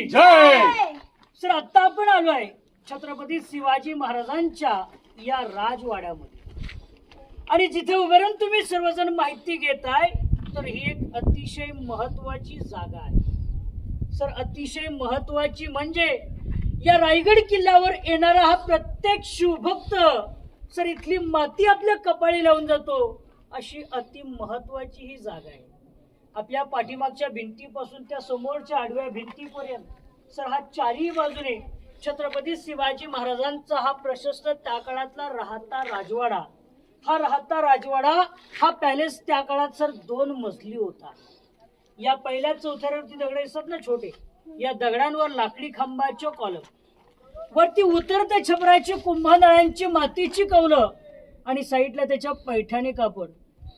जय. Sir आता आपण आलोय छत्रपती शिवाजी महाराजांच्या या राजवाड्यामध्ये आणि जिथे उभे राहून तुम्ही सर्वजण माहिती घेताय तर ही एक अतिशय महत्वाची जागा आहे. सर अतिशय महत्वाची म्हणजे या रायगड किल्ल्यावर येणारा हा प्रत्येक शिवभक्त सर इथली माती आपल्या कपाळी लावून जातो अशी अति महत्वाची ही जागा आहे. आपल्या पाठीमागच्या भिंतीपासून त्या समोरच्या आडव्या भिंतीपर्यंत सर हा चारही बाजूने छत्रपती शिवाजी महाराजांचा हा प्रशस्त त्या काळातला राहता राजवाडा. हा राहता राजवाडा हा पॅलेस त्या काळात सर 2 मजली होता. या पहिल्या चौथऱ्यावरती दगड असतात ना छोटे, या दगडांवर लाकडी खांबाचे कॉलम, वरती उतरत्या छपराची कुंभनळ्यांची मातीची कौलं आणि साईडला त्याच्या पैठणी कापड.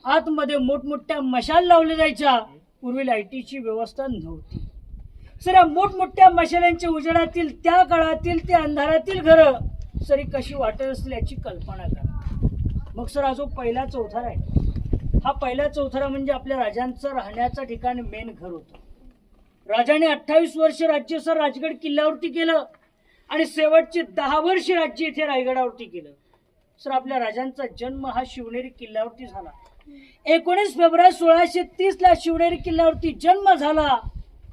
आतमध्ये मोठमोठ्या मशाल लावल्या जायच्या. पूर्वी लाईटीची व्यवस्था नव्हती. सर या मोठमोठ्या मशाल्यांच्या उजेडातील त्या काळातील त्या अंधारातील घरं सरी कशी वाटत असतील याची कल्पना करा. मग सर हा जो पहिला चौथरा आहे, हा पहिला चौथरा म्हणजे आपल्या राजांचं राहण्याचं ठिकाण मेन घर होतं. राजाने 28 वर्ष राज्य सर राजगड किल्ल्यावरती केलं आणि शेवटची 10 वर्ष राज्य इथे रायगडावरती केलं. सर आपल्या राजांचा जन्म हा शिवनेरी किल्ल्यावरती झाला. 19 फेब्रुवारी 1630 ला शिवनेरी किल्ल्यावरती जन्म झाला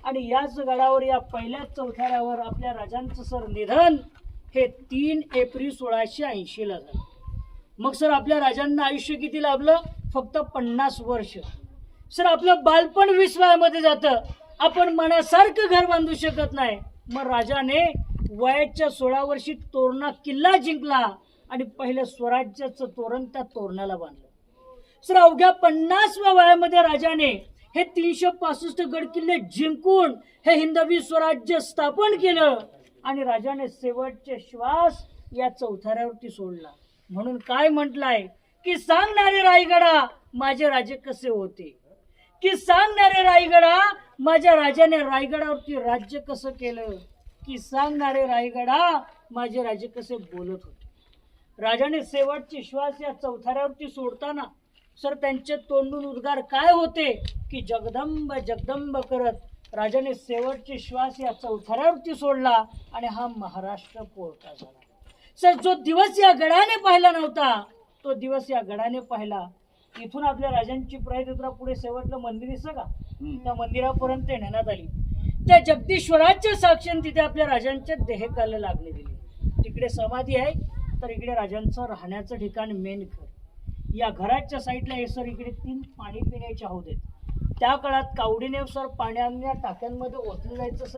आणि याच गडावर या पहिल्या चौथऱ्यावर आपल्या राजांचं सर निधन हे 3 एप्रिल 1680 ला झालं. मग सर आपल्या राजांना आयुष्य किती लाभलं? फक्त 50 वर्ष. सर आपलं बालपण 20 वयामध्ये जातं. आपण मनासारखं घर बांधू शकत नाही. मग राजाने वयाच्या 16 वर्षी तोरणा किल्ला जिंकला आणि पहिलं स्वराज्याचं तोरण त्या तोरणाला बांधलं. सर अवघ्या 50व्या वयामध्ये राजाने हे 365 गड किल्ले जिंकून हे हिंदवी स्वराज्य स्थापन केलं आणि राजाने शेवटचे श्वास या चौथऱ्यावरती सोडला. म्हणून काय म्हटलंय की सांगणारे रायगडा माझे राजे कसे होते, की सांगणारे रायगडा माझ्या राजाने रायगडावरती राज्य कसं केलं, की सांगणारे रायगडा माझे राजे कसे बोलत होते. राजाने शेवटचे श्वास या चौथऱ्यावरती सोडताना सर त्यांचे तोंडून उद्गार काय होते की जगदंब जगदंब करत राजाने शेवटचे श्वास या चौथऱ्यावरती सोडला आणि हा महाराष्ट्र पोळता झाला. सर जो दिवस या गडाने पाहिला नव्हता तो दिवस या गडाने पाहिला. इथून आपल्या राजांची प्रयत्न पुढे शेवटलं मंदिर दिसतं का, त्या मंदिरापर्यंत नेण्यात आली. त्या जगदीश्वराच्या साक्षीने तिथे आपल्या राजांच्या देहकाला लागले दिले. तिकडे समाधी आहे तर इकडे राजांचं राहण्याचं ठिकाण मेन घर. या घराच्या साईडला हे सर इकडे 3 पाणी पिण्याचे हौद आहेत. त्या काळात कावडीने सर पाण्याच्या टाक्यांमध्ये ओतलं जायचं.